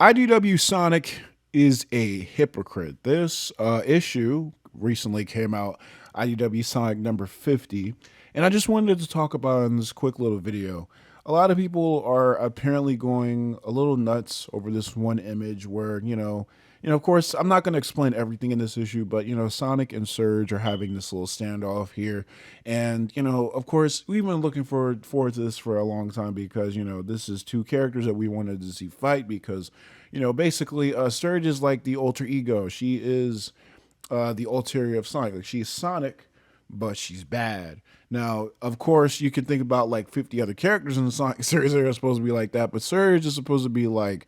IDW Sonic is a hypocrite. This issue recently came out, IDW Sonic number 50, and I just wanted to talk about it in this quick little video. A lot of people are apparently going a little nuts over this one image where, of course, I'm not going to explain everything in this issue, but, Sonic and Surge are having this little standoff here. And, of course, we've been looking forward to this for a long time because, this is two characters that we wanted to see fight because, basically, Surge is like the alter ego. She is the ulterior of Sonic. Like, she's Sonic, but she's bad. Now, of course, you can think about like 50 other characters in the Sonic series that are supposed to be like that, but Surge is supposed to be like,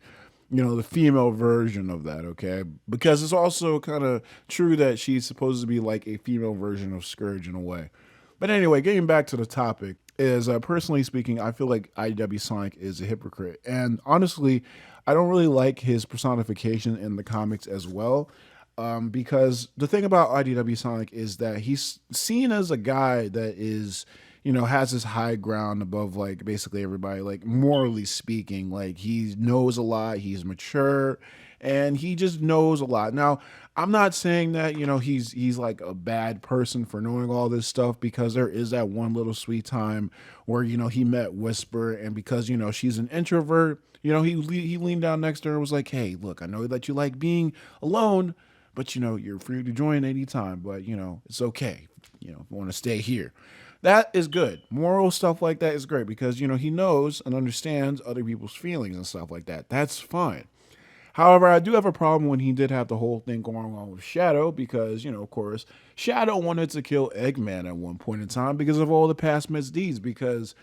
the female version of that, okay? Because it's also kind of true that she's supposed to be like a female version of Scourge in a way. But anyway, getting back to the topic, is personally speaking, I feel like IDW Sonic is a hypocrite. And honestly, I don't really like his personification in the comics as well. Because the thing about IDW Sonic is that he's seen as a guy that is, has this high ground above like basically everybody, like morally speaking. Like he knows a lot, he's mature, and he just knows a lot. Now, I'm not saying that, he's like a bad person for knowing all this stuff, because there is that one little sweet time where, he met Whisper, and because, she's an introvert, he leaned down next to her and was like, "Hey, look, I know that you like being alone, but you're free to join anytime, but it's okay, if you want to stay here." That is good. Moral stuff like that is great because he knows and understands other people's feelings and stuff like that. That's fine. However, I do have a problem when he did have the whole thing going on with Shadow because, of course, Shadow wanted to kill Eggman at one point in time because of all the past misdeeds, because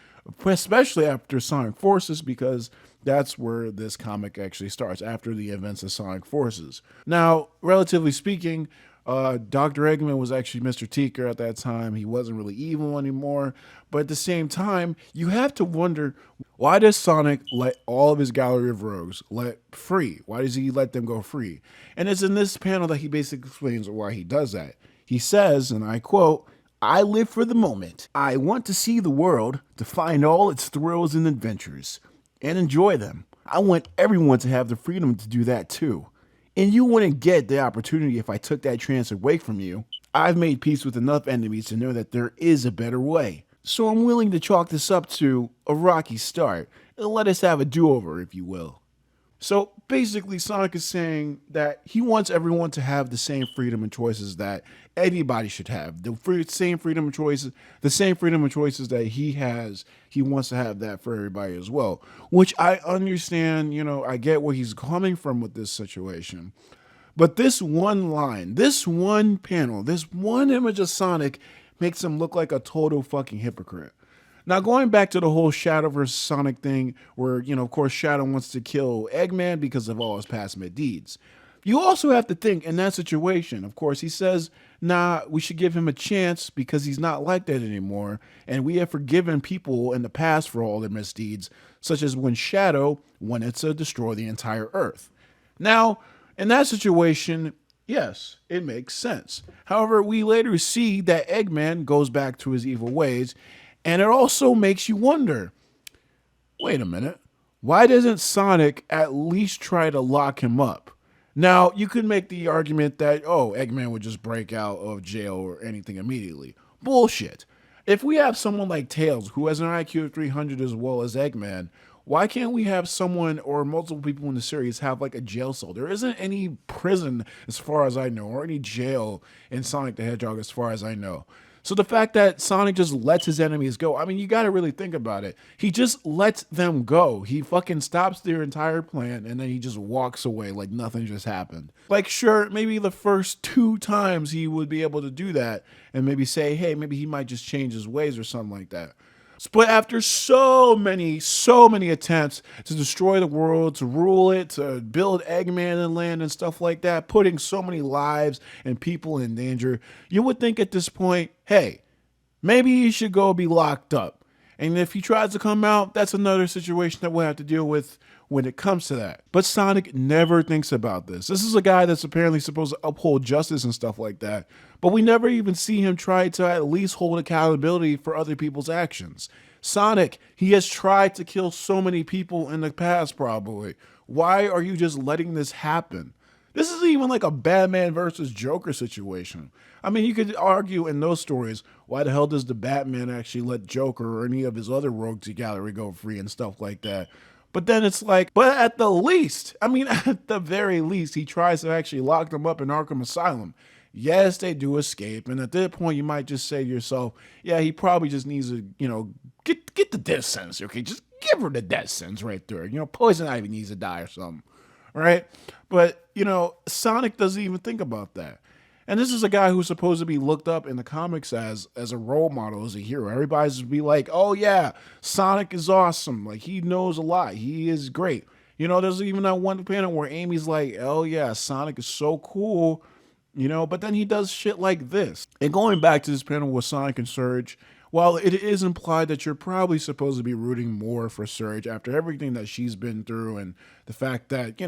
especially after Sonic Forces, because that's where this comic actually starts, after the events of Sonic Forces. Now, relatively speaking, Dr. Eggman was actually Mr. Teaker at that time. He wasn't really evil anymore. But at the same time, you have to wonder, why does Sonic let all of his gallery of rogues let free? Why does he let them go free? And it's in this panel that he basically explains why he does that. He says, and I quote, "I live for the moment. I want to see the world, to find all its thrills and adventures, and enjoy them. I want everyone to have the freedom to do that too. And you wouldn't get the opportunity if I took that chance away from you. I've made peace with enough enemies to know that there is a better way. So I'm willing to chalk this up to a rocky start, and let us have a do-over, if you will." So basically, Sonic is saying that he wants everyone to have the same freedom and choices that anybody should have. Same freedom of choices, the same freedom of choices that he has. He wants to have that for everybody as well, which I understand. I get where he's coming from with this situation. But this one line, this one panel, this one image of Sonic makes him look like a total fucking hypocrite. Now, going back to the whole Shadow versus Sonic thing, where, of course, Shadow wants to kill Eggman because of all his past misdeeds. You also have to think in that situation, of course, he says, nah, we should give him a chance because he's not like that anymore. And we have forgiven people in the past for all their misdeeds, such as when Shadow wanted to destroy the entire Earth. Now, in that situation, yes, it makes sense. However, we later see that Eggman goes back to his evil ways. And it also makes you wonder, wait a minute, why doesn't Sonic at least try to lock him up? Now, you could make the argument that, Eggman would just break out of jail or anything immediately. Bullshit. If we have someone like Tails, who has an IQ of 300 as well as Eggman, why can't we have someone or multiple people in the series have like a jail cell? There isn't any prison as far as I know, or any jail in Sonic the Hedgehog as far as I know. So the fact that Sonic just lets his enemies go, I mean, you got to really think about it. He just lets them go. He fucking stops their entire plan, and then he just walks away like nothing just happened. Like, sure, maybe the first 2 times he would be able to do that and maybe say, hey, maybe he might just change his ways or something like that. But after so many attempts to destroy the world, to rule it, to build Eggman and land and stuff like that, putting so many lives and people in danger, you would think at this point, hey, maybe he should go be locked up. And if he tries to come out, that's another situation that we'll have to deal with when it comes to that. But Sonic never thinks about this. This is a guy that's apparently supposed to uphold justice and stuff like that, but we never even see him try to at least hold accountability for other people's actions. Sonic, he has tried to kill so many people in the past probably. Why are you just letting this happen? This isn't even like a Batman versus Joker situation. I mean, you could argue in those stories, why the hell does the Batman actually let Joker or any of his other rogues gallery go free and stuff like that? But then it's like, but at the least, I mean, at the very least, he tries to actually lock them up in Arkham Asylum. Yes, they do escape, and at that point, you might just say to yourself, "Yeah, he probably just needs to, get the death sentence. Okay, just give her the death sentence right there. Poison Ivy needs to die or something, right?" But Sonic doesn't even think about that. And this is a guy who's supposed to be looked up in the comics as a role model, as a hero. Everybody's to be like, "Oh yeah, Sonic is awesome. Like he knows a lot. He is great." There's even that one panel where Amy's like, "Oh yeah, Sonic is so cool." But then he does shit like this. And going back to this panel with Sonic and Surge, while it is implied that you're probably supposed to be rooting more for Surge after everything that she's been through and the fact that,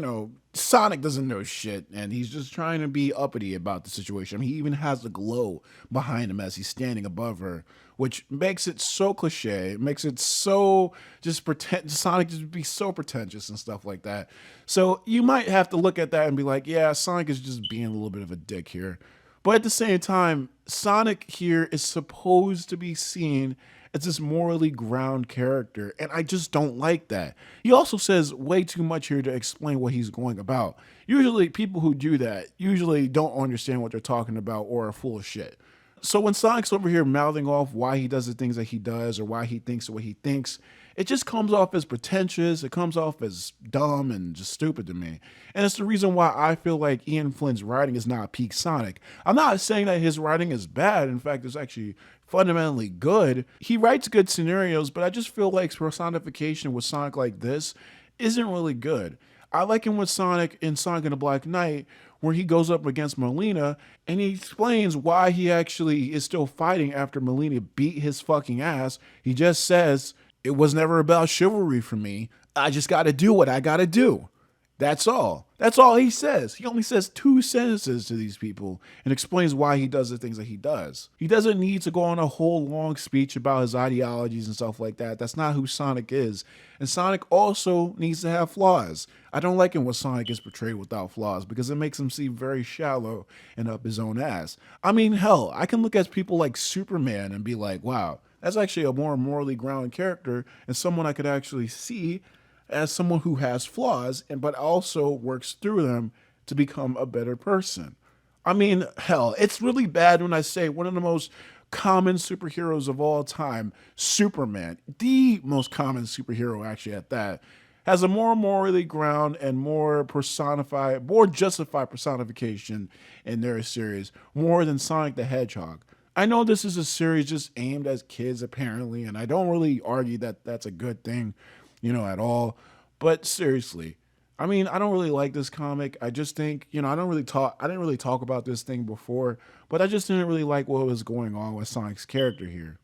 Sonic doesn't know shit and he's just trying to be uppity about the situation. I mean, he even has the glow behind him as he's standing above her, which makes it so cliche. It makes it so just pretend Sonic just be so pretentious and stuff like that. So you might have to look at that and be like, yeah, Sonic is just being a little bit of a dick here. But at the same time, Sonic here is supposed to be seen as this morally ground character, and I just don't like that. He also says way too much here to explain what he's going about. Usually, people who do that usually don't understand what they're talking about or are full of shit. So when Sonic's over here mouthing off why he does the things that he does or why he thinks the way he thinks, it just comes off as pretentious. It comes off as dumb and just stupid to me. And it's the reason why I feel like Ian Flynn's writing is not peak Sonic. I'm not saying that his writing is bad. In fact, it's actually fundamentally good. He writes good scenarios, but I just feel like personification with Sonic like this isn't really good. I like him with Sonic in Sonic and the Black Knight, where he goes up against Molina and he explains why he actually is still fighting after Molina beat his fucking ass. He just says, "It was never about chivalry for me. I just got to do what I got to do." That's all. That's all he says. He only says 2 sentences to these people and explains why he does the things that he does. He doesn't need to go on a whole long speech about his ideologies and stuff like that. That's not who Sonic is. And Sonic also needs to have flaws. I don't like it when Sonic is portrayed without flaws because it makes him seem very shallow and up his own ass. I mean, hell, I can look at people like Superman and be like, wow, that's actually a more morally grounded character and someone I could actually see as someone who has flaws and but also works through them to become a better person. I mean, hell, it's really bad when I say one of the most common superheroes of all time, Superman, the most common superhero actually at that, has a more morally ground and more personified, more justified personification in their series, more than Sonic the Hedgehog. I know this is a series just aimed at kids apparently, and I don't really argue that that's a good thing, at all. But seriously, I mean, I don't really like this comic. I just think, I didn't really talk about this thing before, but I just didn't really like what was going on with Sonic's character here.